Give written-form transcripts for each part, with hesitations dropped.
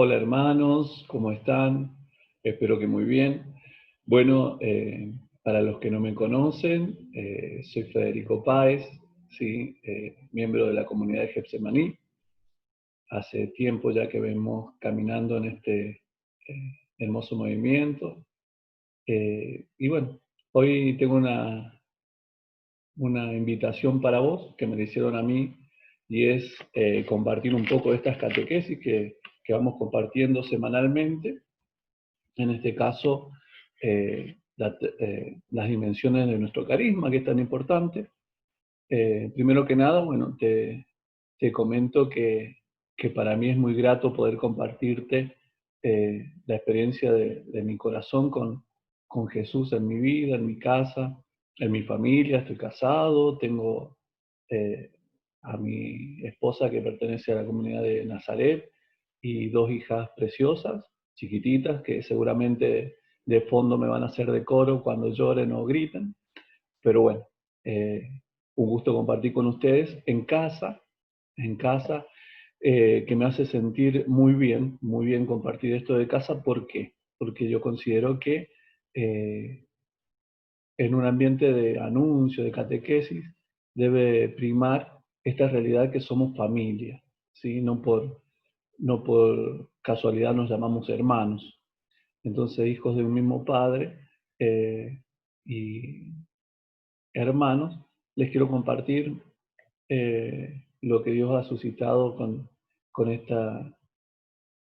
Hola hermanos, ¿cómo están? Espero que muy bien. Bueno, para los que no me conocen, soy Federico Páez, ¿sí? Miembro de la comunidad de Getsemaní. Hace tiempo ya que venimos caminando en este hermoso movimiento. Y bueno, hoy tengo una invitación para vos que me la hicieron a mí y es compartir un poco de estas catequesis que vamos compartiendo semanalmente. En este caso, las dimensiones de nuestro carisma, que es tan importante. Primero que nada, bueno, te comento que para mí es muy grato poder compartirte la experiencia de mi corazón con Jesús en mi vida, en mi casa, en mi familia. Estoy casado, tengo eh, a mi esposa que pertenece a la comunidad de Nazaret y dos hijas preciosas, chiquititas, que seguramente de fondo me van a hacer de coro cuando lloren o griten. Pero bueno, eh, un gusto compartir con ustedes en casa, que me hace sentir muy bien compartir esto de casa. ¿Por qué? Porque yo considero que eh, en un ambiente de anuncio, de catequesis, debe primar esta realidad que somos familia, ¿sí? No por casualidad nos llamamos hermanos. Entonces, hijos de un mismo padre y hermanos, les quiero compartir lo que Dios ha suscitado con, esta,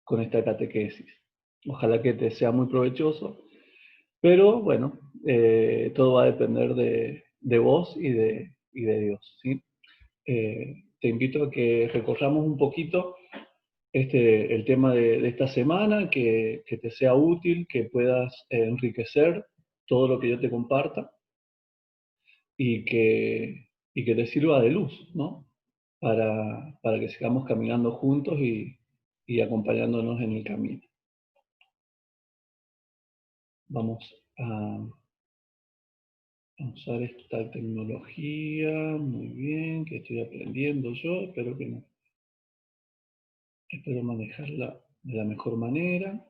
con esta catequesis. Ojalá que te sea muy provechoso, pero bueno, todo va a depender de vos y de Dios, ¿sí? Te invito a que recorramos un poquito el tema de esta semana, que te sea útil, que puedas enriquecer todo lo que yo te comparta y que te sirva de luz, ¿no? Para que sigamos caminando juntos y acompañándonos en el camino. Vamos a usar esta tecnología, muy bien, que estoy aprendiendo yo, espero manejarla de la mejor manera.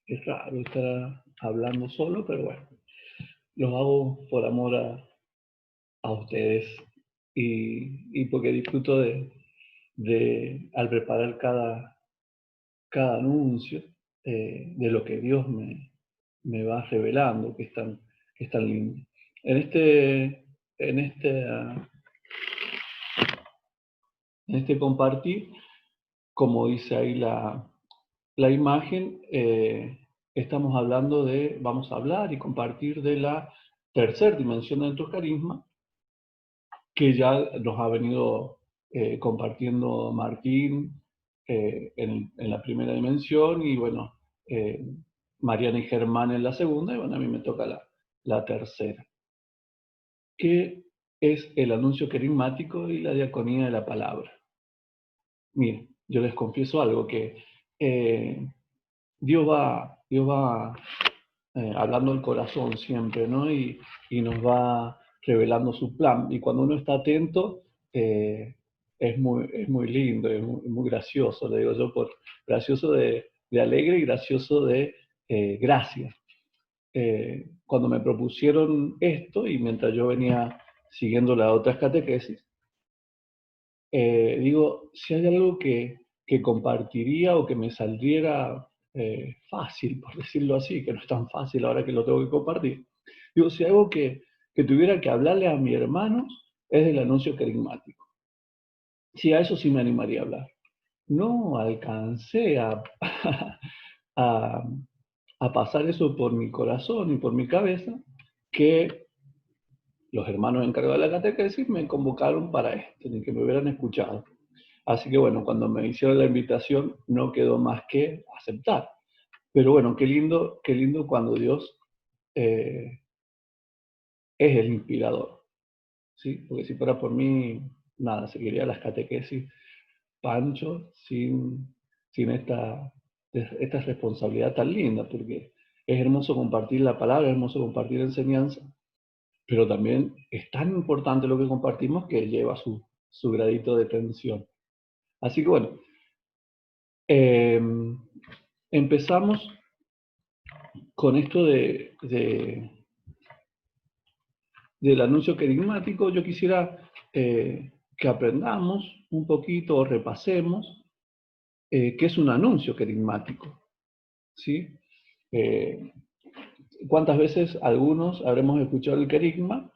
Es raro estar hablando solo, pero bueno, los hago por amor a ustedes y porque disfruto al preparar cada anuncio, de lo que Dios me va revelando, que es tan lindo. En este, en este, ah, en este compartir, como dice ahí la imagen, vamos a hablar y compartir de la tercera dimensión de nuestro carisma, que ya nos ha venido compartiendo Martín en la primera dimensión, y bueno, eh, Mariana y Germán en la segunda, y bueno, a mí me toca la tercera, que es el anuncio carismático y la diaconía de la palabra. Miren, yo les confieso algo, que eh, Dios va hablando el corazón siempre, ¿no? Y nos va revelando su plan. Y cuando uno está atento, es muy lindo, es muy gracioso, le digo yo, gracioso de alegre y gracioso de gracia. Cuando me propusieron esto, y mientras yo venía siguiendo las otras catequesis, digo, si hay algo que compartiría o que me saliera fácil, por decirlo así, que no es tan fácil ahora que lo tengo que compartir. Digo, si hay algo que tuviera que hablarle a mis hermanos, es del anuncio carismático. Sí, a eso sí me animaría a hablar. No alcancé a, a pasar eso por mi corazón y por mi cabeza, que los hermanos encargados de la catequesis me convocaron para esto, ni que me hubieran escuchado. Así que bueno, cuando me hicieron la invitación no quedó más que aceptar. Pero bueno, qué lindo cuando Dios eh, es el inspirador, ¿sí? Porque si fuera por mí, nada, seguiría las catequesis pancho sin esta responsabilidad tan linda, porque es hermoso compartir la palabra, es hermoso compartir enseñanza, pero también es tan importante lo que compartimos que lleva su gradito de tensión. Así que bueno, Empezamos con esto del anuncio querigmático. Yo quisiera que aprendamos un poquito o repasemos qué es un anuncio querigmático, ¿sí? ¿Cuántas veces algunos habremos escuchado el querigma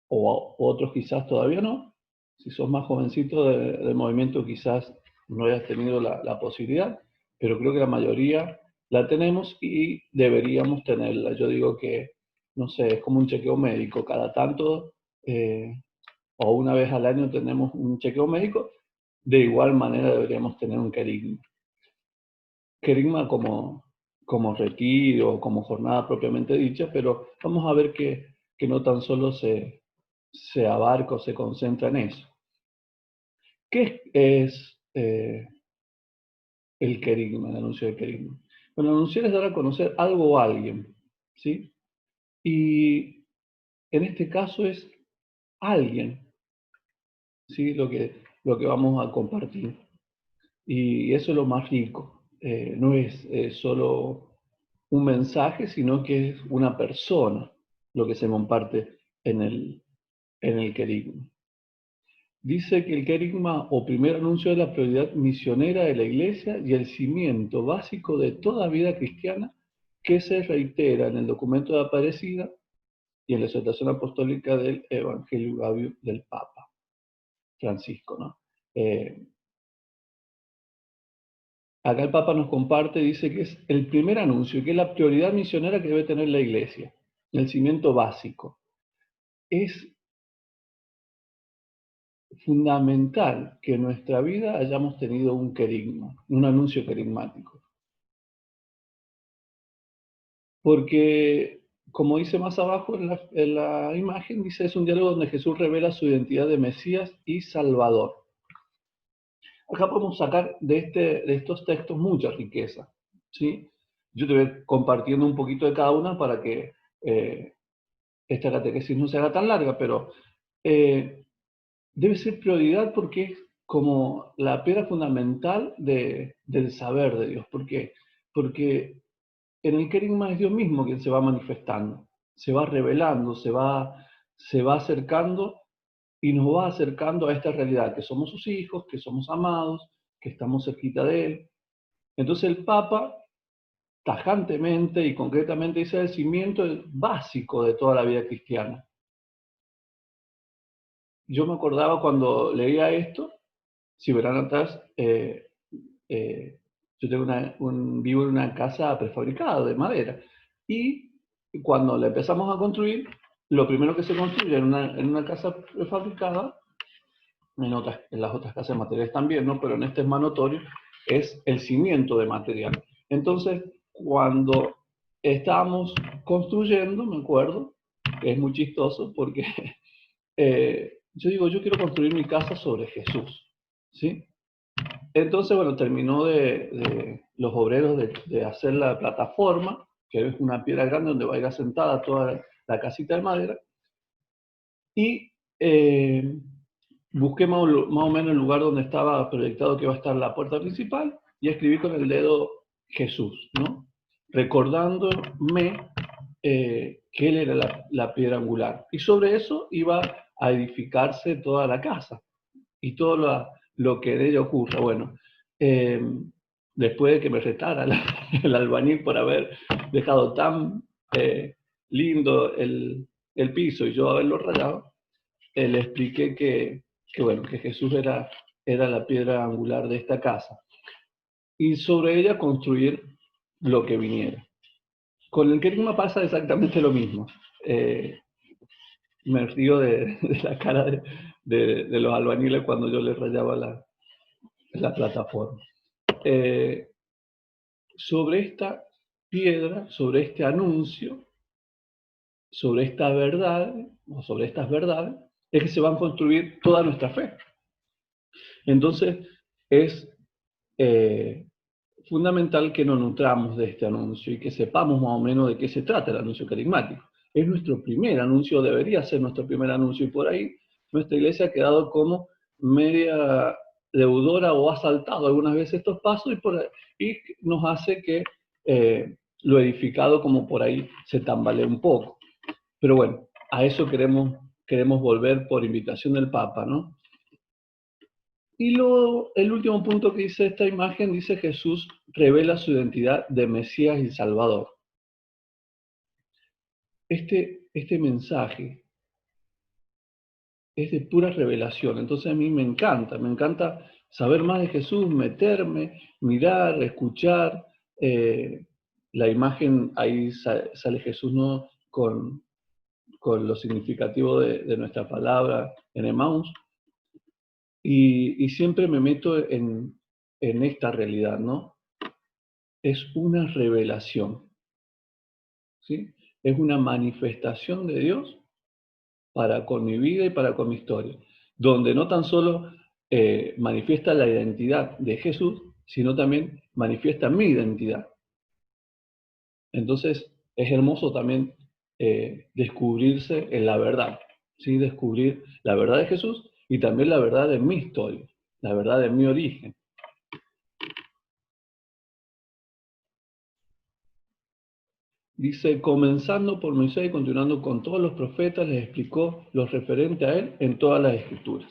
o otros quizás todavía no? Si sos más jovencito del movimiento quizás no hayas tenido la posibilidad, pero creo que la mayoría la tenemos y deberíamos tenerla. Yo digo que, no sé, es como un chequeo médico, cada tanto o una vez al año tenemos un chequeo médico, de igual manera deberíamos tener un querigma. Querigma como retiro, como jornada propiamente dicha, pero vamos a ver que no tan solo se abarca o se concentra en eso. ¿Qué es el querigma, el anuncio de querigma? Bueno, anunciar es dar a conocer algo o alguien, ¿sí? Y en este caso es alguien, ¿sí? Lo que vamos a compartir. Y eso es lo más rico. No es solo un mensaje, sino que es una persona lo que se comparte en el querigma. Dice que el querigma o primer anuncio es la prioridad misionera de la Iglesia y el cimiento básico de toda vida cristiana que se reitera en el documento de Aparecida y en la exhortación apostólica del Evangelio Gaudium del Papa Francisco, ¿no? Acá el Papa nos comparte, dice que es el primer anuncio y que es la prioridad misionera que debe tener la Iglesia, el cimiento básico. Es fundamental que en nuestra vida hayamos tenido un querigma, un anuncio querigmático. Porque, como dice más abajo en la imagen, dice, es un diálogo donde Jesús revela su identidad de Mesías y Salvador. Acá podemos sacar de estos textos mucha riqueza, ¿sí? Yo te voy compartiendo un poquito de cada una para que esta catequesis no se haga tan larga, pero debe ser prioridad porque es como la piedra fundamental del saber de Dios. ¿Por qué? Porque en el querigma es Dios mismo quien se va manifestando, se va revelando, se va acercando y nos va acercando a esta realidad, que somos sus hijos, que somos amados, que estamos cerquita de Él. Entonces el Papa tajantemente y concretamente dice el cimiento básico de toda la vida cristiana. Yo me acordaba cuando leía esto, si verán atrás, yo tengo vivo en una casa prefabricada de madera. Y cuando la empezamos a construir, lo primero que se construye en una casa prefabricada, en las otras casas de materiales también, ¿no? Pero en este es más notorio, es el cimiento de material. Entonces, cuando estábamos construyendo, me acuerdo, que es muy chistoso porque yo digo, yo quiero construir mi casa sobre Jesús, ¿sí? Entonces, bueno, terminó de los obreros de hacer la plataforma, que es una piedra grande donde va a ir asentada toda la casita de madera, y busqué más o menos el lugar donde estaba proyectado que iba a estar la puerta principal y escribí con el dedo Jesús, ¿no? Recordándome que él era la piedra angular. Y sobre eso iba a edificarse toda la casa y todo lo que de ella ocurra. Bueno, después de que me retara el albañil por haber dejado tan lindo el piso y yo haberlo rayado, le expliqué bueno, que Jesús era la piedra angular de esta casa y sobre ella construir lo que viniera. Con el querigma pasa exactamente lo mismo. Me río de la cara de los albañiles cuando yo les rayaba la plataforma. Sobre esta piedra, sobre este anuncio, sobre esta verdad, o sobre estas verdades, es que se va a construir toda nuestra fe. Entonces, es fundamental que nos nutramos de este anuncio y que sepamos más o menos de qué se trata el anuncio querigmático. Es nuestro primer anuncio, debería ser nuestro primer anuncio, y por ahí nuestra iglesia ha quedado como media deudora o ha saltado algunas veces estos pasos y nos hace que lo edificado como por ahí se tambalee un poco. Pero bueno, a eso queremos volver por invitación del Papa, ¿no? Y luego, el último punto que dice esta imagen, dice Jesús revela su identidad de Mesías y Salvador. Este mensaje es de pura revelación, entonces a mí me encanta saber más de Jesús, meterme, mirar, escuchar. La imagen, ahí sale Jesús, ¿no? Con lo significativo de nuestra palabra en Emmaus, y siempre me meto en esta realidad, ¿no? Es una revelación, ¿sí? Es una manifestación de Dios para con mi vida y para con mi historia, donde no tan solo manifiesta la identidad de Jesús, sino también manifiesta mi identidad. Entonces, es hermoso también descubrirse en la verdad, ¿sí? Descubrir la verdad de Jesús y también la verdad de mi historia, la verdad de mi origen. Dice, comenzando por Moisés y continuando con todos los profetas, les explicó lo referente a él en todas las escrituras.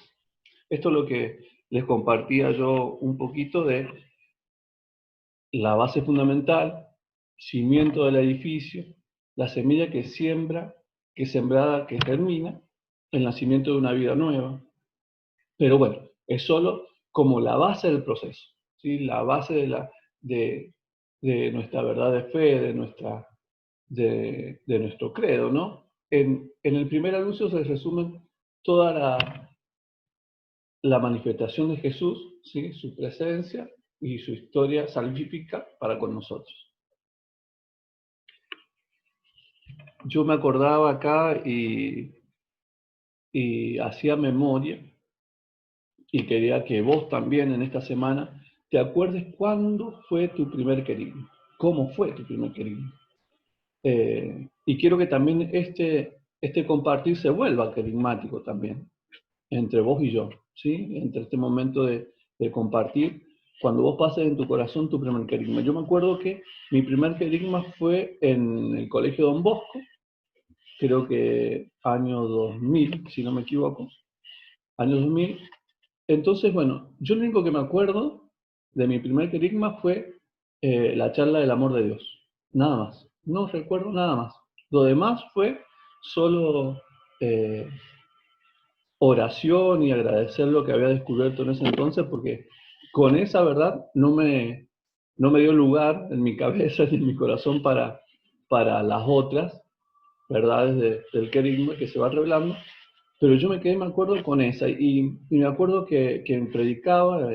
Esto es lo que les compartía yo un poquito de la base fundamental, cimiento del edificio, la semilla que siembra, que sembrada, que germina, el nacimiento de una vida nueva. Pero bueno, es solo como la base del proceso, ¿sí? La base de nuestra verdad de fe, de nuestro credo, ¿no? En el primer anuncio se resume toda la manifestación de Jesús, ¿sí? Su presencia y su historia salvífica para con nosotros. Yo me acordaba acá y hacía memoria y quería que vos también en esta semana te acuerdes cuándo fue tu primer querigma, cómo fue tu primer querigma. Y quiero que también este compartir se vuelva querigmático también, entre vos y yo, ¿sí? Entre este momento de compartir, cuando vos pases en tu corazón tu primer querigma. Yo me acuerdo que mi primer querigma fue en el Colegio Don Bosco, creo que año 2000, si no me equivoco, año 2000. Entonces, bueno, yo lo único que me acuerdo de mi primer querigma fue la charla del amor de Dios, nada más, no recuerdo nada más. Lo demás fue solo oración y agradecer lo que había descubierto en ese entonces, porque con esa verdad no me dio lugar en mi cabeza ni en mi corazón para las otras verdades del querigma que se va revelando, pero yo me acuerdo con esa, y me acuerdo que quien predicaba,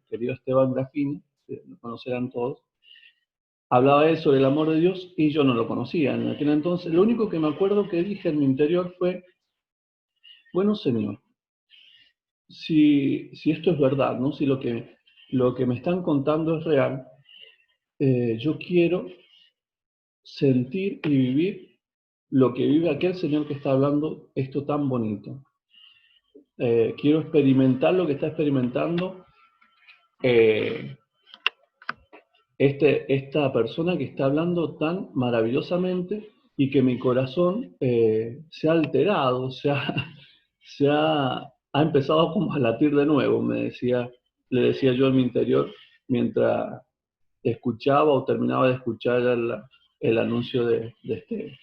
querido Esteban Grafini, que lo conocerán todos, hablaba él sobre el amor de Dios y yo no lo conocía en aquel entonces. Lo único que me acuerdo que dije en mi interior fue, bueno Señor, si esto es verdad, ¿no? Si lo que me están contando es real, yo quiero sentir y vivir lo que vive aquel Señor que está hablando esto tan bonito. Quiero experimentar lo que está experimentando esta persona que está hablando tan maravillosamente y que mi corazón se ha alterado, ha empezado como a latir de nuevo, le decía yo en mi interior mientras escuchaba o terminaba de escuchar el anuncio de este.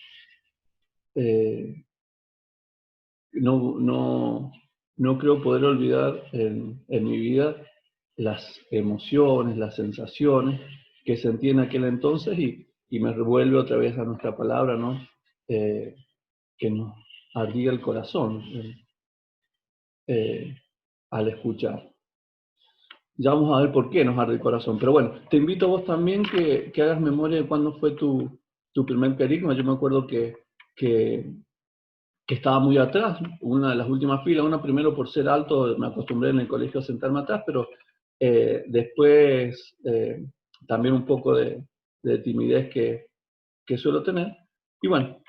No creo poder olvidar en mi vida las emociones, las sensaciones que sentí en aquel entonces y me revuelve otra vez a nuestra palabra, ¿no? Que nos ardía el corazón al escuchar. Ya vamos a ver por qué nos arde el corazón. Pero bueno, te invito a vos también que hagas memoria de cuándo fue tu primer querigma. Yo me acuerdo que estaba muy atrás, una de las últimas filas, una primero por ser alto, me acostumbré en el colegio a sentarme atrás, pero después también un poco de timidez que suelo tener. Y bueno,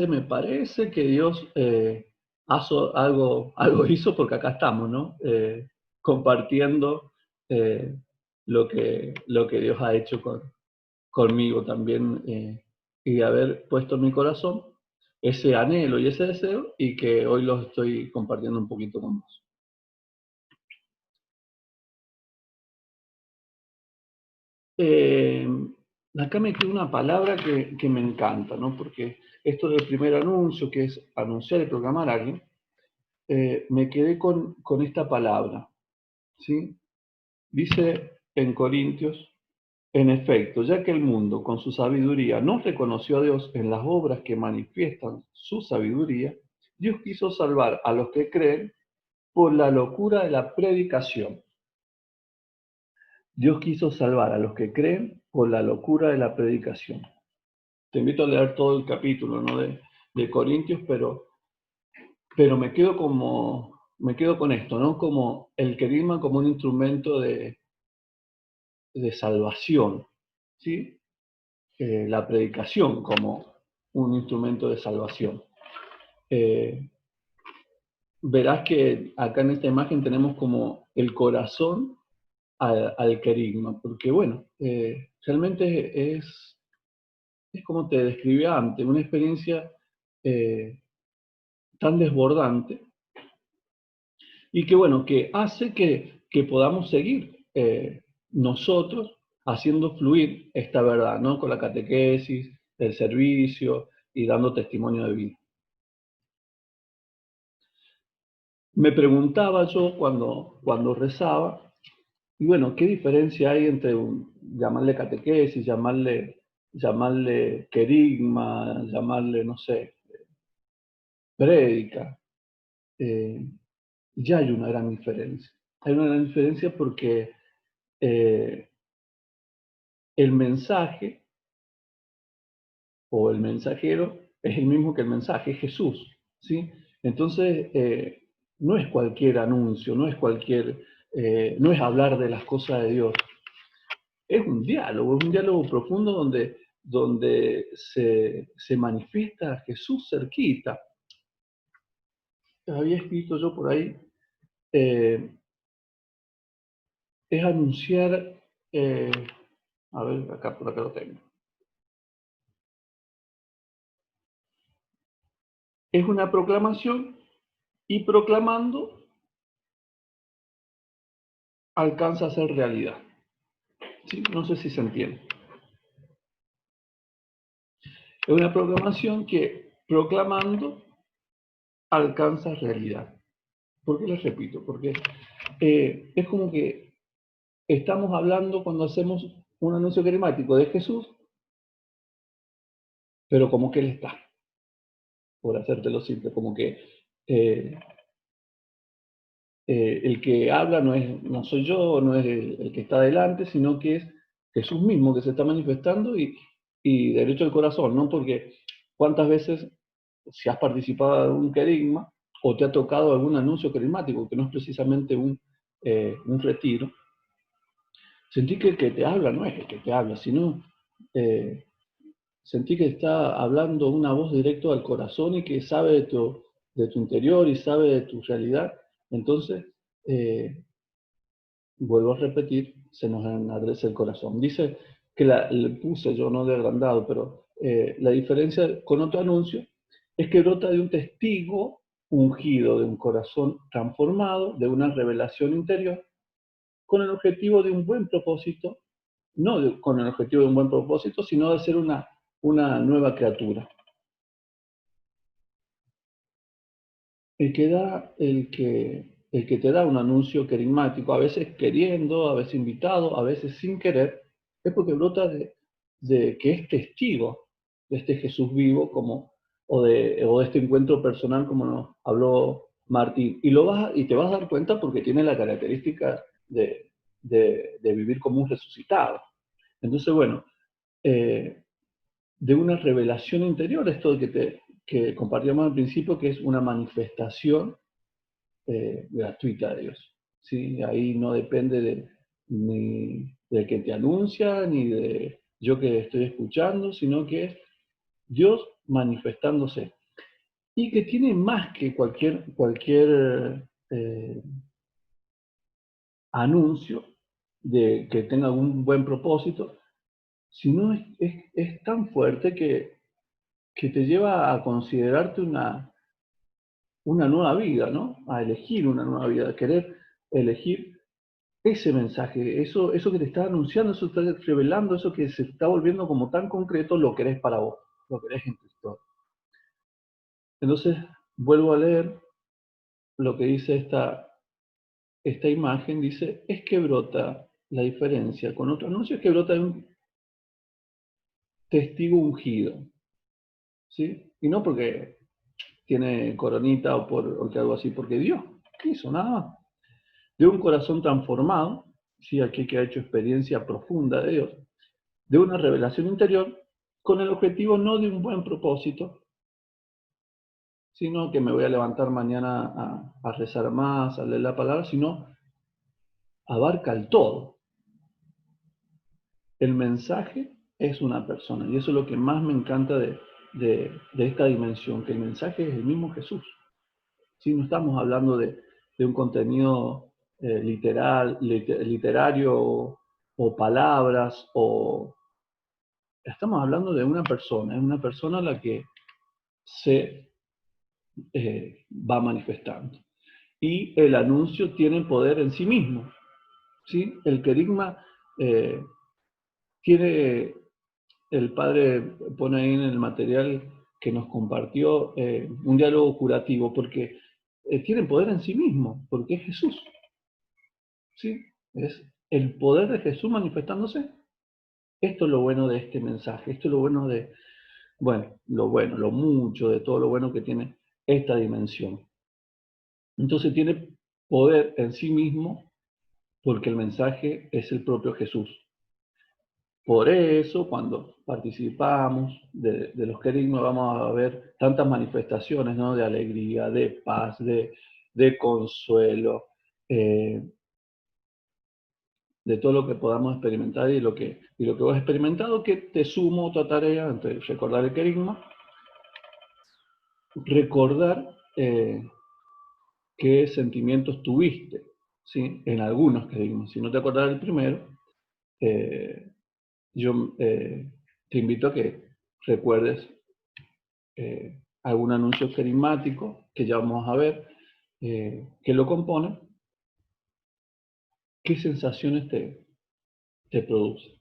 me parece que Dios algo hizo porque acá estamos, ¿no? compartiendo lo que Dios ha hecho conmigo también, y de haber puesto en mi corazón ese anhelo y ese deseo, y que hoy los estoy compartiendo un poquito con vos. Acá me queda una palabra que me encanta, ¿no? Porque esto del primer anuncio, que es anunciar y proclamar a alguien, me quedé con esta palabra, ¿sí? Dice en Corintios: en efecto, ya que el mundo con su sabiduría no reconoció a Dios en las obras que manifiestan su sabiduría, Dios quiso salvar a los que creen por la locura de la predicación. Dios quiso salvar a los que creen por la locura de la predicación. Te invito a leer todo el capítulo, ¿no? de Corintios, pero me quedo con esto, ¿no? Como el querigma como un instrumento de salvación, ¿sí? La predicación como un instrumento de salvación. Verás que acá en esta imagen tenemos como el corazón al querigma, porque bueno, realmente es como te describía antes, una experiencia tan desbordante, y que bueno, que hace que podamos seguir nosotros haciendo fluir esta verdad, ¿no? Con la catequesis, el servicio y dando testimonio de vida. Me preguntaba yo cuando rezaba, y bueno, ¿qué diferencia hay entre llamarle catequesis, llamarle querigma, llamarle, no sé, prédica? Ya hay una gran diferencia. Hay una gran diferencia porque eh, el mensaje o el mensajero es el mismo que el mensaje, es Jesús, ¿sí? Entonces, no es cualquier anuncio, no es hablar de las cosas de Dios, es un diálogo profundo donde se manifiesta a Jesús cerquita. Había escrito yo por ahí, eh, es anunciar, eh, a ver, por acá lo tengo. Es una proclamación, y proclamando alcanza a ser realidad. ¿Sí? No sé si se entiende. Es una proclamación que proclamando alcanza realidad. ¿Por qué les repito? Porque es como que estamos hablando cuando hacemos un anuncio carismático de Jesús, pero como que Él está, por hacértelo simple, como que eh, el que habla no soy yo, no es el que está delante, sino que es Jesús mismo que se está manifestando, y derecho al corazón, ¿no? Porque cuántas veces, si has participado de un querigma o te ha tocado algún anuncio carismático, que no es precisamente un retiro, sentí que el que te habla no es el que te habla, sino eh, sentí que está hablando una voz directo al corazón y que sabe de tu interior y sabe de tu realidad. Entonces, eh, vuelvo a repetir, se nos enardece el corazón. Dice que le puse yo, no de agrandado, pero la diferencia con otro anuncio es que brota de un testigo ungido, de un corazón transformado, de una revelación interior, con el objetivo de un buen propósito, con el objetivo de un buen propósito, sino de ser una nueva criatura. El que te da un anuncio carismático, a veces queriendo, a veces invitado, a veces sin querer, es porque brota de que es testigo de este Jesús vivo, o de este encuentro personal, como nos habló Martín. Y te vas a dar cuenta porque tiene la característica de vivir como un resucitado. Entonces, bueno, de una revelación interior, esto que compartíamos al principio, que es una manifestación gratuita de Dios. ¿Sí? Ahí no depende ni del que te anuncia, ni de yo que estoy escuchando, sino que es Dios manifestándose. Y que tiene más que cualquier anuncio de que tenga algún buen propósito, sino es tan fuerte que te lleva a considerarte una nueva vida, ¿no? A elegir una nueva vida, a querer elegir ese mensaje, eso que te está anunciando, eso que te está revelando, eso que se está volviendo como tan concreto, lo querés para vos, lo querés en tu historia. Entonces, vuelvo a leer lo que dice esta imagen, dice, es que brota la diferencia con otro anuncio, es que brota de un testigo ungido, ¿sí? Y no porque tiene coronita o que algo así, porque Dios quiso, nada más. De un corazón transformado, ¿sí? Aquí que ha hecho experiencia profunda de Dios, de una revelación interior, con el objetivo no de un buen propósito, sino que me voy a levantar mañana a rezar más, a leer la palabra, sino abarca el todo. El mensaje es una persona, y eso es lo que más me encanta de esta dimensión, que el mensaje es el mismo Jesús. ¿Sí? No estamos hablando de un contenido literario o palabras, estamos hablando de una persona, es una persona a la que se va manifestando. Y el anuncio tiene poder en sí mismo. ¿Sí? El querigma tiene, el padre pone ahí en el material que nos compartió un diálogo curativo, porque tiene poder en sí mismo, porque es Jesús. ¿Sí? Es el poder de Jesús manifestándose. Esto es lo bueno de este mensaje, esto es lo bueno lo mucho de todo lo bueno que tiene esta dimensión. Entonces tiene poder en sí mismo porque el mensaje es el propio Jesús. Por eso, cuando participamos de los querigmas, vamos a ver tantas manifestaciones, ¿no? De alegría, de paz, de consuelo, de todo lo que podamos experimentar y lo que vos has experimentado, que te sumo otra tarea, entre recordar el querigma, recordar qué sentimientos tuviste, ¿sí? En algunos querigmas. Si no te acordás del primero, yo te invito a que recuerdes algún anuncio querigmático que ya vamos a ver, que lo compone, qué sensaciones te produce.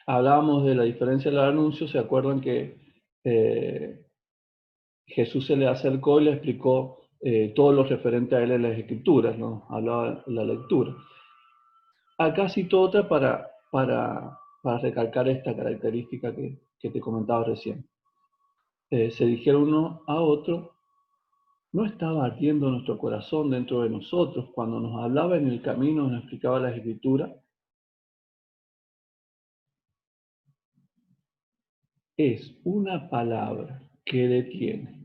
Hablábamos de la diferencia del anuncio, ¿se acuerdan que Jesús se le acercó y le explicó todo lo referente a él en las escrituras, ¿no? Hablaba de la lectura. Acá cito otra para recalcar esta característica que te comentaba recién. Se dijeron uno a otro, ¿no estaba ardiendo nuestro corazón dentro de nosotros cuando nos hablaba en el camino, nos explicaba las escrituras? Es una palabra que detiene,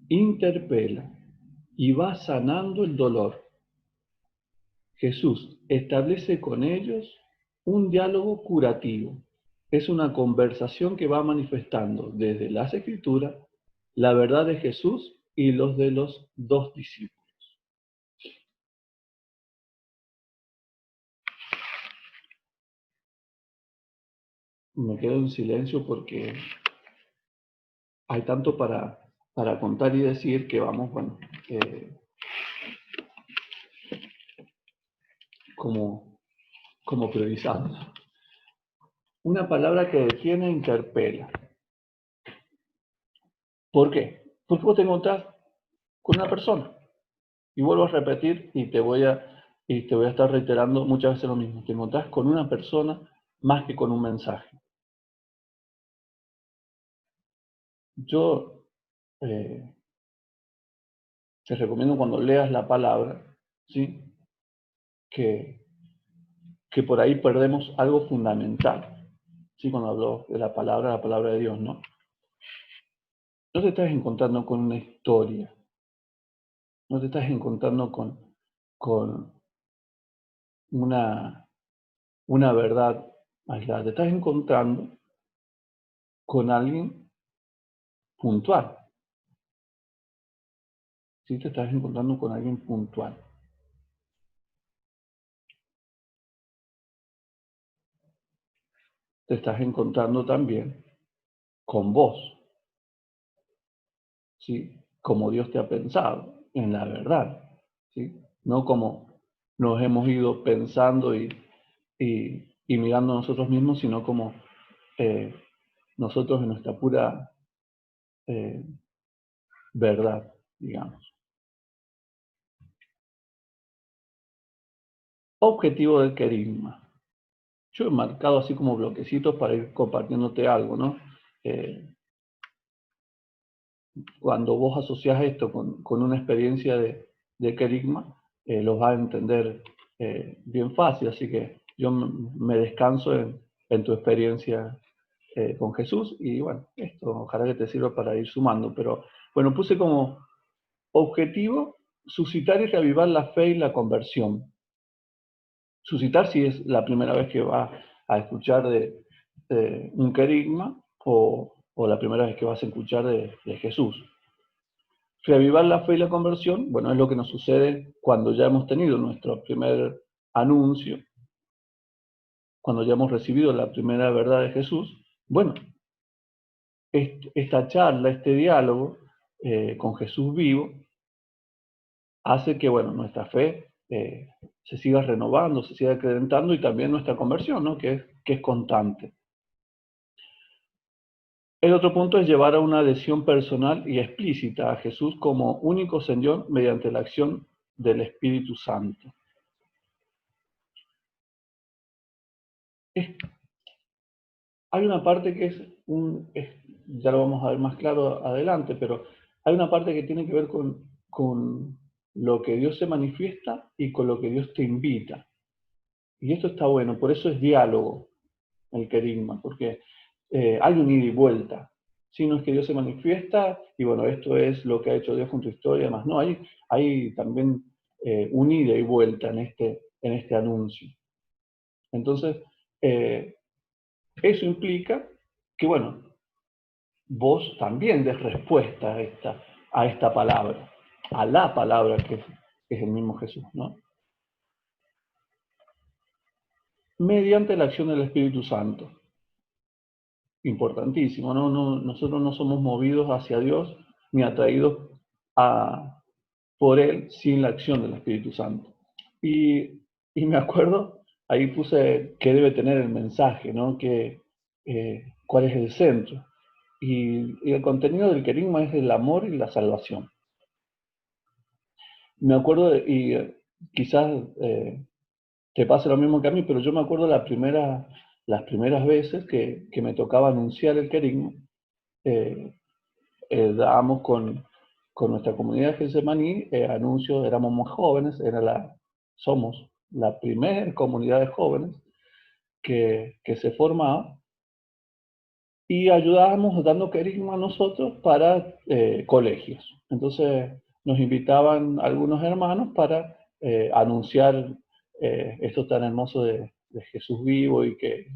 interpela y va sanando el dolor. Jesús establece con ellos un diálogo curativo. Es una conversación que va manifestando desde las escrituras la verdad de Jesús y los de los dos discípulos. Me quedo en silencio porque hay tanto para contar y decir que vamos, bueno, como priorizando. Una palabra que detiene e interpela. ¿Por qué? Porque vos te encontrás con una persona. Y vuelvo a repetir y te voy a estar reiterando muchas veces lo mismo. Te encontrás con una persona más que con un mensaje. Yo te recomiendo cuando leas la palabra, ¿sí? que por ahí perdemos algo fundamental. ¿Sí? Cuando hablo de la palabra de Dios, ¿no? No te estás encontrando con una historia, no te estás encontrando con una verdad aislada, te estás encontrando con alguien puntual. ¿sí? Te estás encontrando con alguien puntual. Te estás encontrando también con vos, ¿sí? Como Dios te ha pensado, en la verdad, ¿sí? No como nos hemos ido pensando y mirando a nosotros mismos, sino como eh, nosotros en nuestra pura eh, verdad, digamos. Objetivo del querigma. Yo he marcado así como bloquecitos para ir compartiéndote algo, ¿no? Eh, Cuando vos asocias esto con una experiencia de querigma, los vas a entender bien fácil. Así que yo me descanso en tu experiencia con Jesús y bueno, esto ojalá que te sirva para ir sumando. Pero bueno, puse como objetivo suscitar y reavivar la fe y la conversión. Suscitar si es la primera vez que vas a escuchar de un querigma o la primera vez que vas a escuchar de Jesús. Reavivar la fe y la conversión, bueno, es lo que nos sucede cuando ya hemos tenido nuestro primer anuncio, cuando ya hemos recibido la primera verdad de Jesús. Bueno, esta charla, este diálogo con Jesús vivo, hace que, bueno, nuestra fe se siga renovando, se siga acrecentando y también nuestra conversión, ¿no? Que es constante. El otro punto es llevar a una adhesión personal y explícita a Jesús como único Señor mediante la acción del Espíritu Santo. Hay una parte que ya lo vamos a ver más claro adelante, pero hay una parte que tiene que ver con lo que Dios se manifiesta y con lo que Dios te invita. Y esto está bueno, por eso es diálogo el querigma, porque hay un ida y vuelta. Si no es que Dios se manifiesta y bueno, esto es lo que ha hecho Dios con tu historia y demás. No, hay también un ida y vuelta en este anuncio. Entonces, eso implica que, bueno, vos también des respuesta a esta palabra, a la palabra que es el mismo Jesús, ¿no? Mediante la acción del Espíritu Santo. Importantísimo, ¿no? Nosotros no somos movidos hacia Dios ni atraídos por Él sin la acción del Espíritu Santo. Y me acuerdo, ahí puse qué debe tener el mensaje, ¿no? Cuál es el centro. Y el contenido del querigma es el amor y la salvación. Me acuerdo, quizás te pase lo mismo que a mí, pero yo me acuerdo las primeras veces que me tocaba anunciar el querigma, eh, dábamos con nuestra comunidad de Getsemaní anuncios, éramos más jóvenes, somos la primera comunidad de jóvenes que se formaba y ayudábamos dando querigma nosotros para colegios. Entonces nos invitaban algunos hermanos para anunciar esto tan hermoso de Jesús vivo y que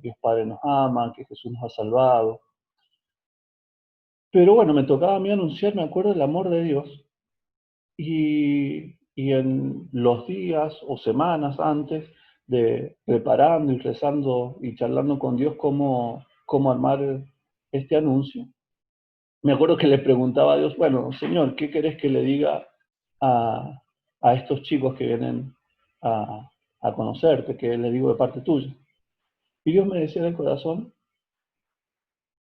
Dios Padre nos ama, que Jesús nos ha salvado. Pero bueno, me tocaba a mí anunciar, me acuerdo, el amor de Dios. Y en los días o semanas antes de preparando y rezando y charlando con Dios cómo armar este anuncio, me acuerdo que le preguntaba a Dios, bueno, Señor, ¿qué querés que le diga a, a estos chicos que vienen a conocerte, que le digo de parte tuya? Y Dios me decía en el corazón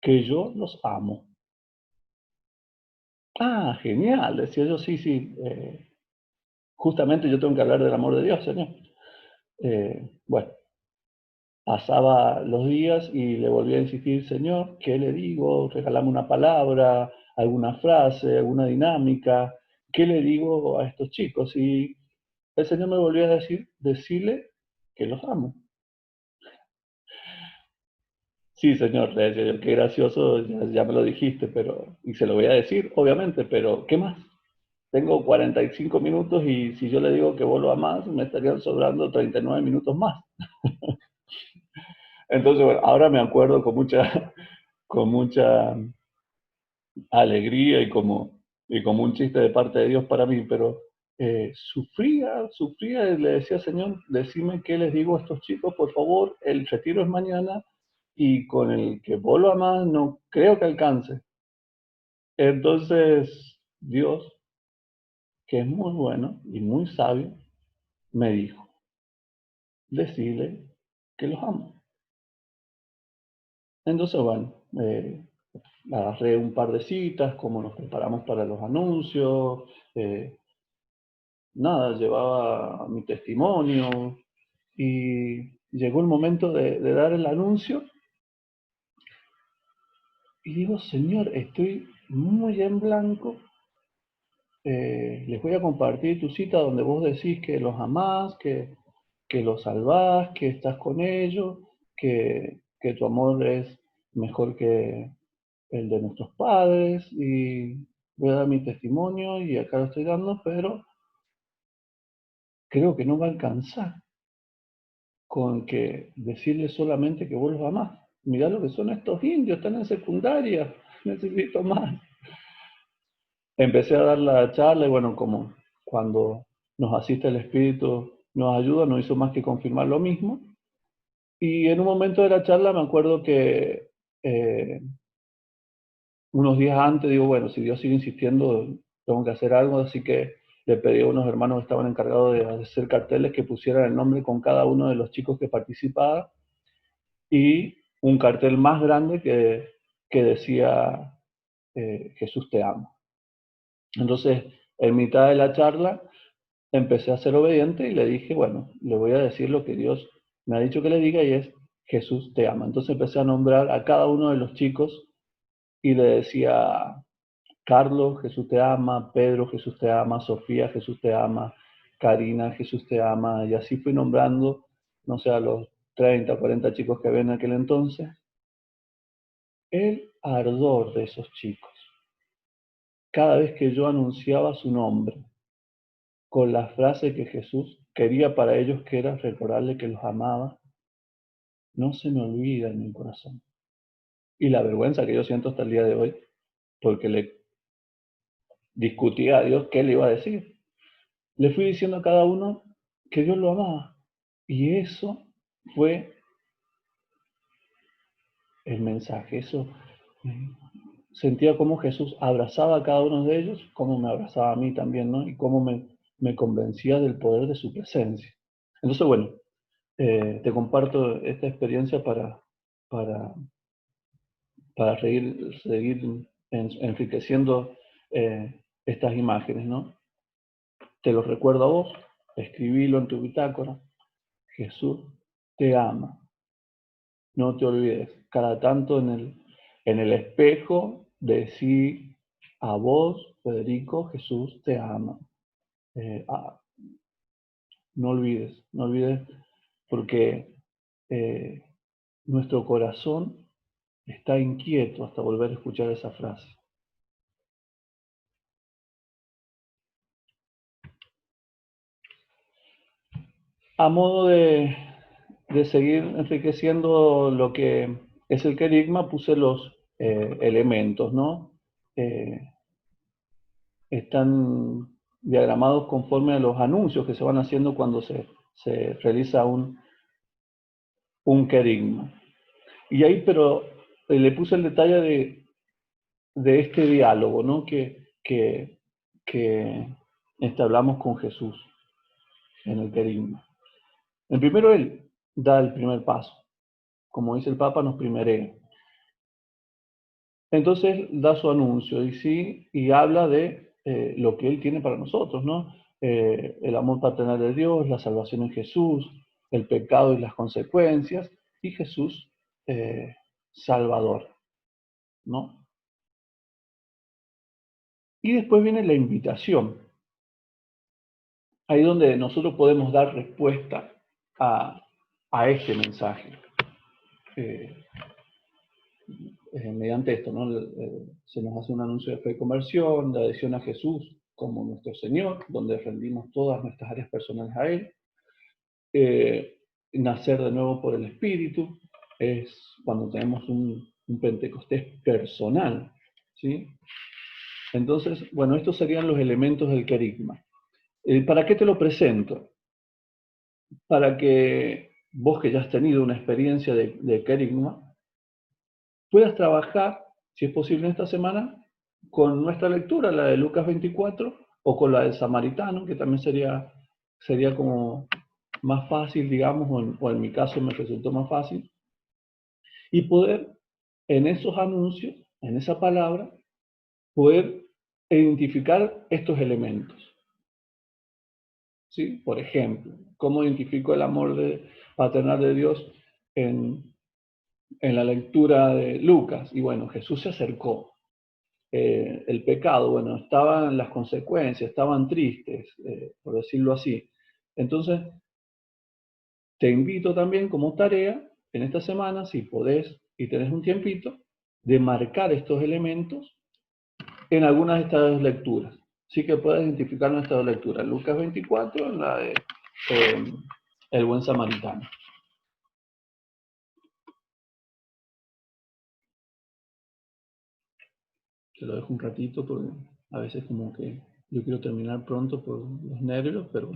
que yo los amo. Ah, genial, decía yo, sí, sí, justamente yo tengo que hablar del amor de Dios, Señor. Bueno, pasaba los días y le volví a insistir, Señor, ¿qué le digo? Regálame una palabra, alguna frase, alguna dinámica. ¿Qué le digo a estos chicos? Y el Señor me volvió a decirle que los amo. Sí, Señor, le decía yo, qué gracioso, ya me lo dijiste, y se lo voy a decir, obviamente, pero ¿qué más? Tengo 45 minutos y si yo le digo que vos lo amás, me estarían sobrando 39 minutos más. Entonces, bueno, ahora me acuerdo con mucha alegría y como y como un chiste de parte de Dios para mí, pero sufría y le decía, Señor, decime qué les digo a estos chicos, por favor, el retiro es mañana y con el que vos lo amás no creo que alcance. Entonces Dios, que es muy bueno y muy sabio, me dijo, decirle que los amo. Entonces, bueno, agarré un par de citas, como nos preparamos para los anuncios, nada, llevaba mi testimonio y llegó el momento de dar el anuncio y digo, Señor, estoy muy en blanco, les voy a compartir tu cita donde vos decís que los amás, que los salvás, que estás con ellos, que tu amor es mejor que el de nuestros padres y voy a dar mi testimonio y acá lo estoy dando, pero creo que no va a alcanzar con que decirles solamente que vos los amás. Mirá lo que son estos indios, están en secundaria, necesito más. Empecé a dar la charla y bueno, como cuando nos asiste el Espíritu, nos ayuda, no hizo más que confirmar lo mismo. Y en un momento de la charla me acuerdo que eh, unos días antes digo, bueno, si Dios sigue insistiendo, tengo que hacer algo, así que le pedí a unos hermanos que estaban encargados de hacer carteles que pusieran el nombre con cada uno de los chicos que participaban y un cartel más grande que decía Jesús te ama. Entonces, en mitad de la charla, empecé a ser obediente y le dije, bueno, le voy a decir lo que Dios me ha dicho que le diga y es Jesús te ama. Entonces empecé a nombrar a cada uno de los chicos y le decía, Carlos, Jesús te ama, Pedro, Jesús te ama, Sofía, Jesús te ama, Karina, Jesús te ama, y así fui nombrando, no sé, a los 30, 40 chicos que había en aquel entonces, el ardor de esos chicos. Cada vez que yo anunciaba su nombre, con la frase que Jesús quería para ellos, que era recordarle que los amaba, no se me olvida en mi corazón. Y la vergüenza que yo siento hasta el día de hoy, porque le discutía a Dios qué le iba a decir. Le fui diciendo a cada uno que Dios lo amaba. Y eso fue el mensaje. Eso sentía cómo Jesús abrazaba a cada uno de ellos, cómo me abrazaba a mí también, ¿no? Y cómo me convencía del poder de su presencia. Entonces, bueno, te comparto esta experiencia para, para seguir enriqueciendo estas imágenes, ¿no? Te lo recuerdo a vos, escribilo en tu bitácora. Jesús te ama. No te olvides, cada tanto en el espejo decí a vos, Federico, Jesús te ama. Eh, ah, no olvides, porque eh, nuestro corazón está inquieto hasta volver a escuchar esa frase. A modo de seguir enriqueciendo lo que es el querigma, puse los elementos, ¿no? Eh, están diagramados conforme a los anuncios que se van haciendo cuando se realiza un querigma. Y ahí, pero le puse el detalle de este diálogo, ¿no? Que entablamos con Jesús en el querigma. En primero, él da el primer paso. Como dice el Papa, nos primerea. Entonces da su anuncio y sí, y habla de lo que Él tiene para nosotros, ¿no? El amor paternal de Dios, la salvación en Jesús, el pecado y las consecuencias, y Jesús Salvador, ¿no? Y después viene la invitación, ahí donde nosotros podemos dar respuesta a, a este mensaje. Eh, mediante esto, ¿no? Se nos hace un anuncio de fe y conversión, de adhesión a Jesús como nuestro Señor, donde rendimos todas nuestras áreas personales a Él. Nacer de nuevo por el Espíritu es cuando tenemos un Pentecostés personal, ¿sí? Entonces, bueno, estos serían los elementos del querigma. ¿Para qué te lo presento? Para que vos, que ya has tenido una experiencia de querigma, puedas trabajar, si es posible esta semana, con nuestra lectura, la de Lucas 24, o con la del Samaritano, que también sería como más fácil, digamos, o en mi caso me resultó más fácil, y poder en esos anuncios, en esa palabra, poder identificar estos elementos. ¿Sí? Por ejemplo, ¿cómo identifico el amor paternal de Dios en la lectura de Lucas? Y bueno, Jesús se acercó. El pecado, bueno, estaban las consecuencias, estaban tristes, por decirlo así. Entonces, te invito también como tarea en esta semana, si podés y tenés un tiempito, de marcar estos elementos en algunas de estas lecturas. Sí que puedes identificar nuestras lecturas. Lucas 24, la de El buen samaritano. Te lo dejo un ratito porque a veces como que yo quiero terminar pronto por los nervios, pero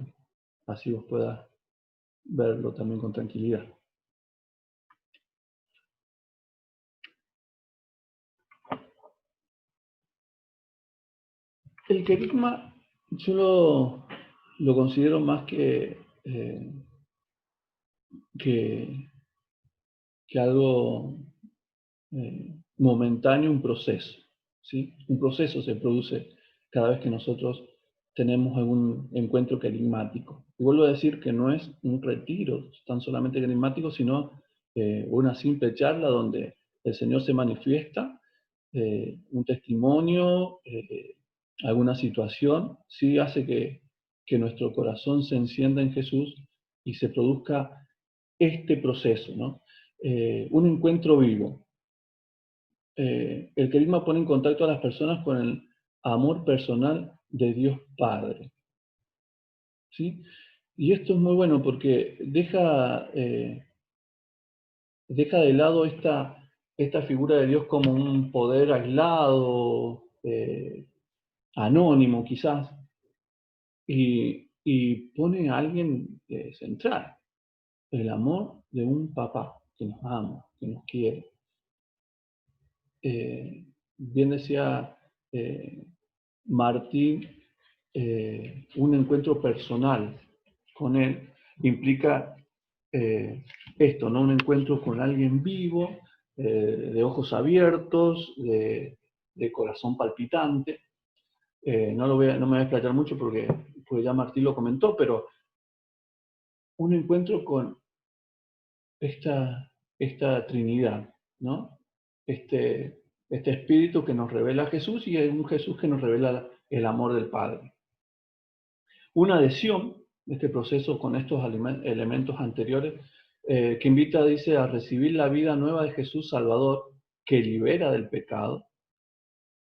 así vos puedas verlo también con tranquilidad. El querigma yo lo considero más que, que algo momentáneo, un proceso. ¿Sí? Un proceso se produce cada vez que nosotros tenemos algún encuentro querigmático. Y vuelvo a decir que no es un retiro tan solamente querigmático, sino una simple charla donde el Señor se manifiesta, un testimonio, alguna situación, sí hace que nuestro corazón se encienda en Jesús y se produzca este proceso, ¿no? Un encuentro vivo. El querigma pone en contacto a las personas con el amor personal de Dios Padre. ¿Sí? Y esto es muy bueno porque deja de lado esta figura de Dios como un poder aislado, anónimo quizás, y pone a alguien central, el amor de un papá que nos ama, que nos quiere. Bien decía Martín, un encuentro personal con él implica esto, ¿no? Un encuentro con alguien vivo, de ojos abiertos, de corazón palpitante. No me voy a explayar mucho porque ya Martín lo comentó, pero un encuentro con esta Trinidad, ¿no? Este espíritu que nos revela a Jesús y un Jesús que nos revela el amor del Padre. Una adhesión de este proceso con estos elementos anteriores que invita, dice, a recibir la vida nueva de Jesús Salvador, que libera del pecado,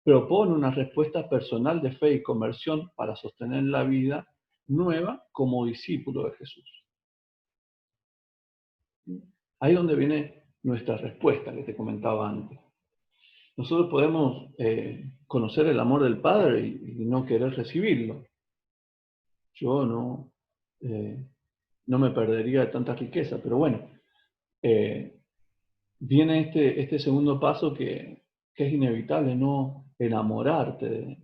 propone una respuesta personal de fe y conversión para sostener la vida nueva como discípulo de Jesús. Ahí es donde viene nuestra respuesta que te comentaba antes. Nosotros podemos conocer el amor del Padre y no querer recibirlo. Yo no me perdería de tanta riqueza, pero bueno, viene este segundo paso que es inevitable, no enamorarte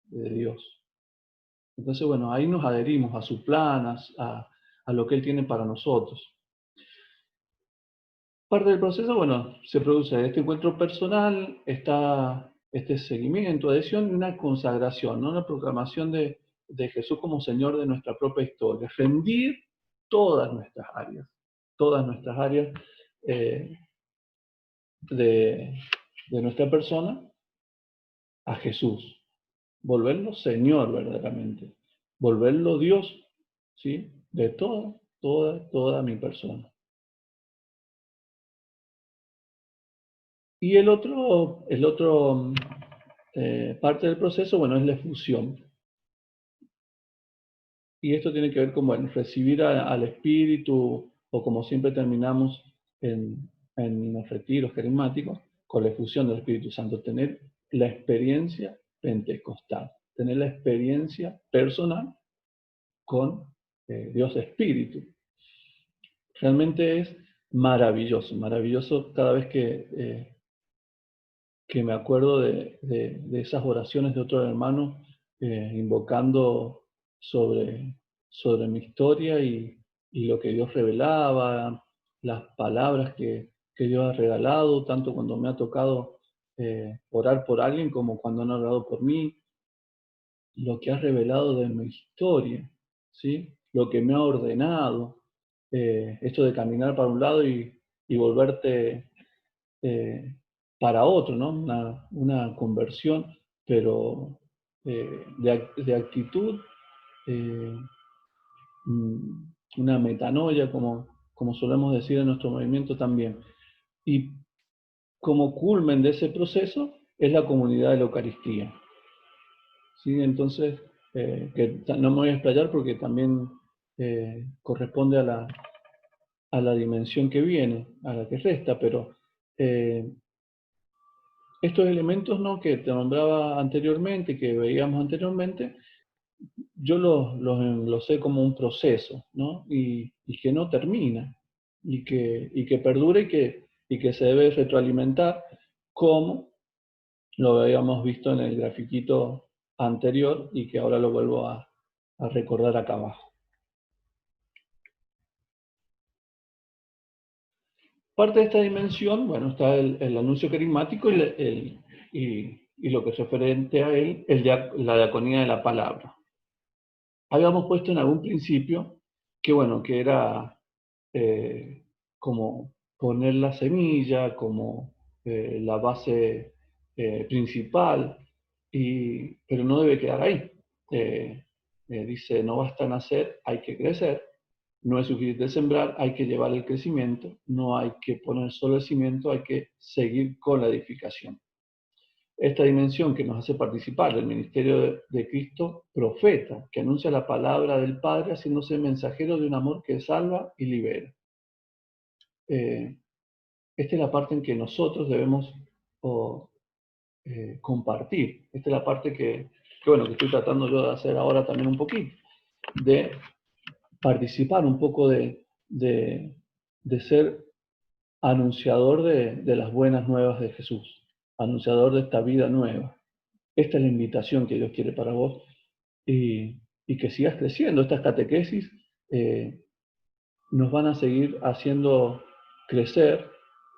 de Dios. Entonces, bueno, ahí nos adherimos a su plan, a lo que Él tiene para nosotros. Parte del proceso, bueno, se produce este encuentro personal, este seguimiento, adhesión y una consagración, ¿no? Una proclamación de Jesús como Señor de nuestra propia historia. Rendir todas nuestras áreas de nuestra persona a Jesús. Volverlo Señor verdaderamente. Volverlo Dios, ¿sí? De toda mi persona. Y el otro parte del proceso, bueno, es la efusión. Y esto tiene que ver con, bueno, recibir al Espíritu, o como siempre terminamos en los retiros carismáticos, con la efusión del Espíritu Santo, tener la experiencia pentecostal, tener la experiencia personal con Dios Espíritu. Realmente es maravilloso, maravilloso cada vez que me acuerdo de esas oraciones de otros hermanos invocando sobre mi historia y lo que Dios revelaba, las palabras que Dios ha regalado, tanto cuando me ha tocado orar por alguien como cuando han orado por mí, lo que ha revelado de mi historia, ¿sí? Lo que me ha ordenado, esto de caminar para un lado y volverte para otro, ¿no? Una conversión, pero de actitud, eh, una metanoia, como solemos decir en nuestro movimiento también. Y como culmen de ese proceso es la comunidad de la Eucaristía. ¿Sí? Entonces, que no me voy a explayar porque también corresponde a la dimensión que viene, a la que resta, pero estos elementos, ¿no?, que te nombraba anteriormente, que veíamos anteriormente, yo los englosé como un proceso, ¿no? Y que no termina, y que perdura y que se debe retroalimentar, como lo habíamos visto en el grafiquito anterior y que ahora lo vuelvo a recordar acá abajo. Parte de esta dimensión, bueno, está el anuncio carismático y lo que es referente a él, la diaconía de la palabra. Habíamos puesto en algún principio que, bueno, que era como poner la semilla, como la base principal, pero no debe quedar ahí. Dice, no basta nacer, hay que crecer. No es suficiente sembrar, hay que llevar el crecimiento. No hay que poner solo el cimiento, hay que seguir con la edificación. Esta dimensión que nos hace participar del ministerio de Cristo, profeta, que anuncia la palabra del Padre haciéndose mensajero de un amor que salva y libera. Esta es la parte en que nosotros debemos compartir. Esta es la parte bueno, que estoy tratando yo de hacer ahora también un poquito, de participar un poco de ser anunciador de las buenas nuevas de Jesús, anunciador de esta vida nueva. Esta es la invitación que Dios quiere para vos y que sigas creciendo. Estas catequesis nos van a seguir haciendo crecer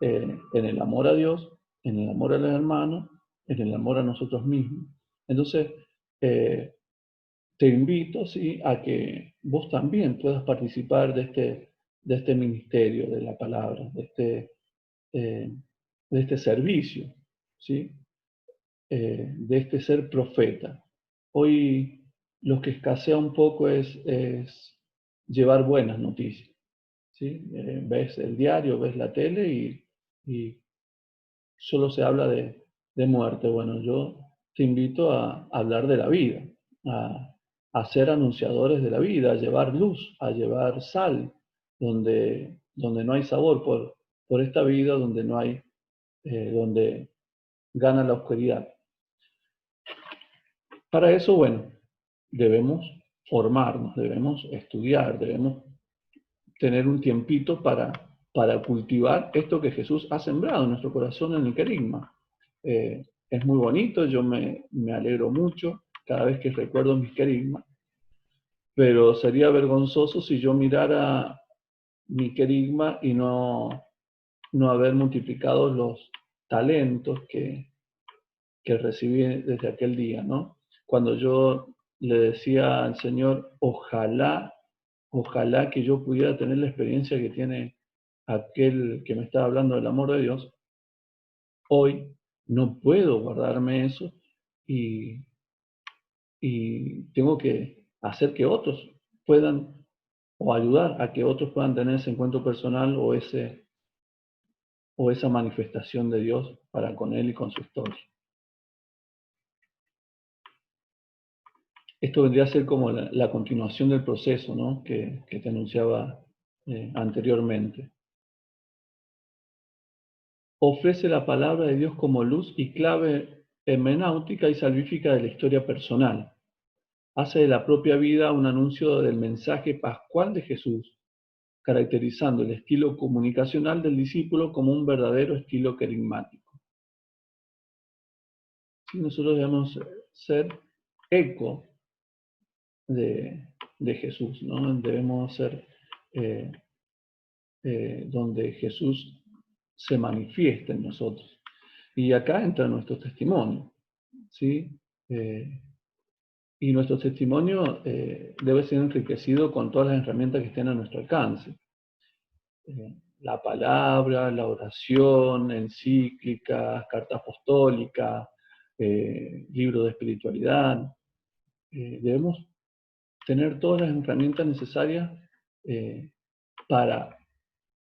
en el amor a Dios, en el amor a los hermanos, en el amor a nosotros mismos. Entonces, te invito, ¿sí?, a que vos también puedas participar de este ministerio de la palabra, de este servicio, ¿sí? De este ser profeta. Hoy lo que escasea un poco es llevar buenas noticias, ¿sí? Ves el diario, ves la tele y solo se habla de muerte. Bueno, yo te invito a hablar de la vida, a ser anunciadores de la vida, a llevar luz, a llevar sal, donde no hay sabor por esta vida, donde no hay, donde gana la oscuridad. Para eso, bueno, debemos formarnos, debemos estudiar, debemos tener un tiempito para cultivar esto que Jesús ha sembrado en nuestro corazón en el querigma. Es muy bonito, yo me alegro mucho cada vez que recuerdo mis querigmas, pero sería vergonzoso si yo mirara mi querigma y no haber multiplicado los talentos que recibí desde aquel día, ¿no? Cuando yo le decía al Señor, ojalá que yo pudiera tener la experiencia que tiene aquel que me estaba hablando del amor de Dios, hoy no puedo guardarme eso y, tengo que hacer que otros puedan, o ayudar a que otros puedan tener ese encuentro personal o esa manifestación de Dios para con Él y con su historia. Esto vendría a ser como la continuación del proceso, ¿no?, que te anunciaba anteriormente. Ofrece la palabra de Dios como luz y clave hermenéutica y salvífica de la historia personal. Hace de la propia vida un anuncio del mensaje pascual de Jesús, caracterizando el estilo comunicacional del discípulo como un verdadero estilo querigmático. Y nosotros debemos ser eco de Jesús, ¿no? Debemos ser donde Jesús se manifiesta en nosotros. Y acá entra nuestro testimonio, ¿sí? Y nuestro testimonio debe ser enriquecido con todas las herramientas que estén a nuestro alcance. La palabra, la oración, encíclicas, carta apostólica, libro de espiritualidad. Debemos tener todas las herramientas necesarias para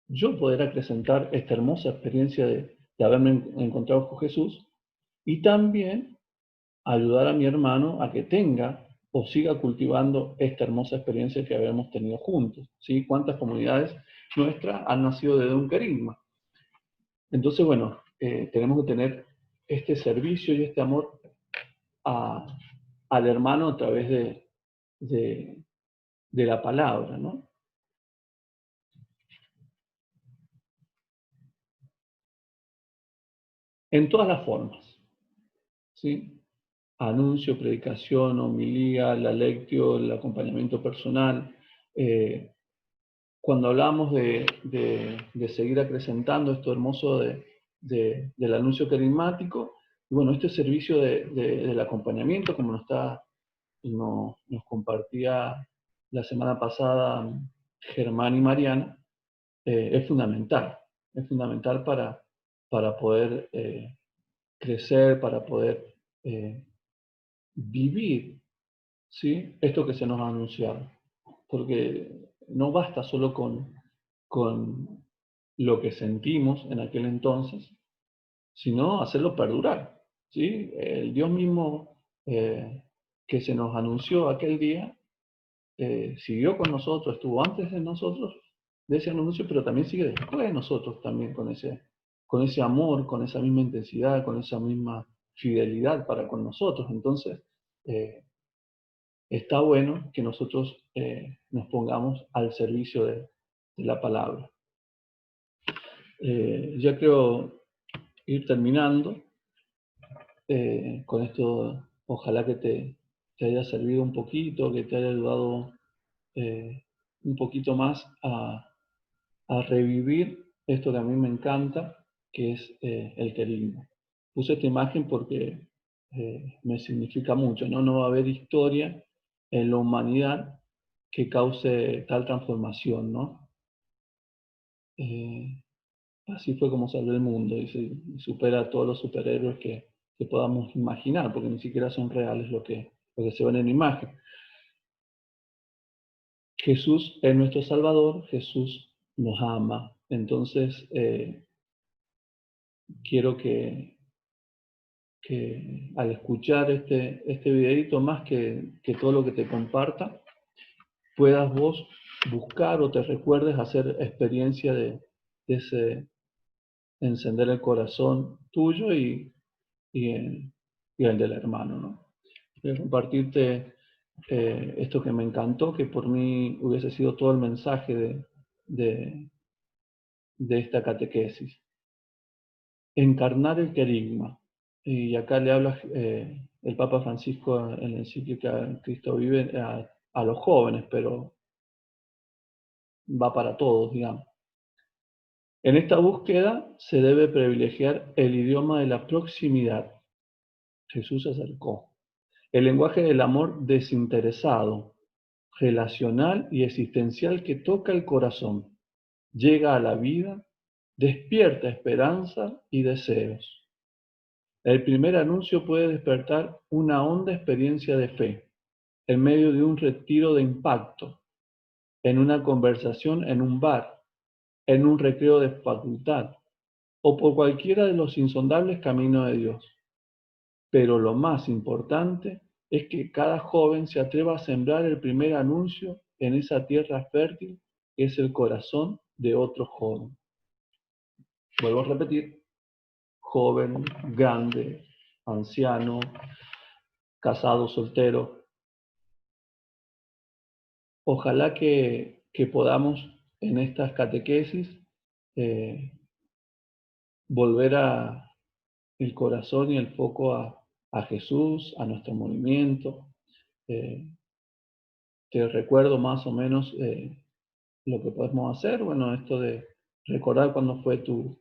yo poder acrecentar esta hermosa experiencia de haberme encontrado con Jesús y también ayudar a mi hermano a que tenga o siga cultivando esta hermosa experiencia que habíamos tenido juntos. ¿Sí? ¿Cuántas comunidades nuestras han nacido de un querigma? Entonces, bueno, tenemos que tener este servicio y este amor al hermano a través de la palabra, ¿no? En todas las formas, ¿sí? Anuncio, predicación, homilía, la lectio, el acompañamiento personal. Cuando hablamos de seguir acrecentando esto hermoso del anuncio carismático, y bueno, este servicio del acompañamiento, como nos compartía la semana pasada Germán y Mariana, es fundamental para poder crecer, para poder vivir, ¿sí? Esto que se nos ha anunciado. Porque no basta solo con lo que sentimos en aquel entonces, sino hacerlo perdurar, ¿sí? El Dios mismo que se nos anunció aquel día siguió con nosotros, estuvo antes de nosotros, de ese anuncio, pero también sigue después de nosotros también con ese amor, con esa misma intensidad, con esa misma fidelidad para con nosotros. Entonces, está bueno que nosotros nos pongamos al servicio de la palabra. Ya creo ir terminando. Con esto, ojalá que te haya servido un poquito, que te haya ayudado un poquito más a revivir esto que a mí me encanta, que es el querigma. Puse esta imagen porque me significa mucho, ¿no? No va a haber historia en la humanidad que cause tal transformación, ¿no? Así fue como salió el mundo y supera a todos los superhéroes que podamos imaginar, porque ni siquiera son reales lo que se ven en imagen. Jesús es nuestro Salvador, Jesús nos ama. Entonces, quiero que al escuchar este videito, más que todo lo que te comparta, puedas vos buscar o te recuerdes hacer experiencia de ese encender el corazón tuyo y el del hermano, ¿no? Voy a compartirte esto que me encantó, que por mí hubiese sido todo el mensaje de esta catequesis. Encarnar el querigma. Y acá le habla el Papa Francisco en la encíclica Cristo vive a los jóvenes, pero va para todos, digamos. En esta búsqueda se debe privilegiar el idioma de la proximidad. Jesús se acercó. El lenguaje del amor desinteresado, relacional y existencial que toca el corazón, llega a la vida, despierta esperanza y deseos. El primer anuncio puede despertar una honda experiencia de fe, en medio de un retiro de impacto, en una conversación en un bar, en un recreo de facultad, o por cualquiera de los insondables caminos de Dios. Pero lo más importante es que cada joven se atreva a sembrar el primer anuncio en esa tierra fértil que es el corazón de otro joven. Vuelvo a repetir, joven, grande, anciano, casado, soltero. Ojalá que podamos en estas catequesis volver el corazón y el foco a Jesús, a nuestro movimiento. Te recuerdo más o menos lo que podemos hacer. Bueno, esto de recordar cuándo fue tu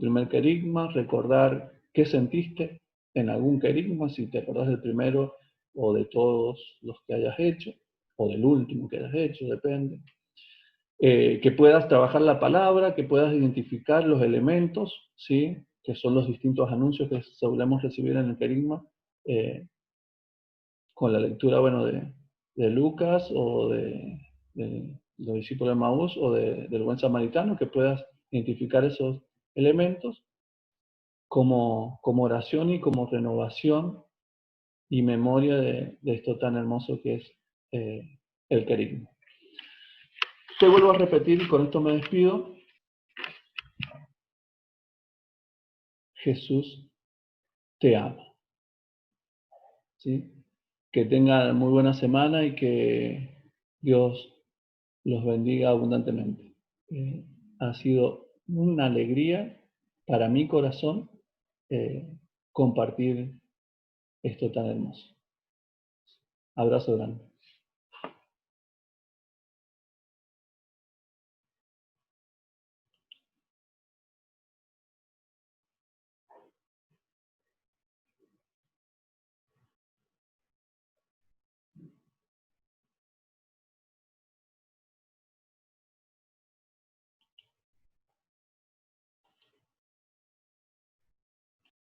primer querigma, recordar qué sentiste en algún querigma, si te acordás del primero o de todos los que hayas hecho, o del último que hayas hecho, depende. Que puedas trabajar la palabra, que puedas identificar los elementos, ¿sí? Que son los distintos anuncios que solemos recibir en el querigma, con la lectura, bueno, de Lucas o de los discípulos de Maús o del buen samaritano, que puedas identificar esos elementos como oración y como renovación y memoria de esto tan hermoso que es el querigma. Te vuelvo a repetir y con esto me despido. Jesús te ama. ¿Sí? Que tengan muy buena semana y que Dios los bendiga abundantemente. Ha sido una alegría para mi corazón compartir esto tan hermoso. Abrazo grande.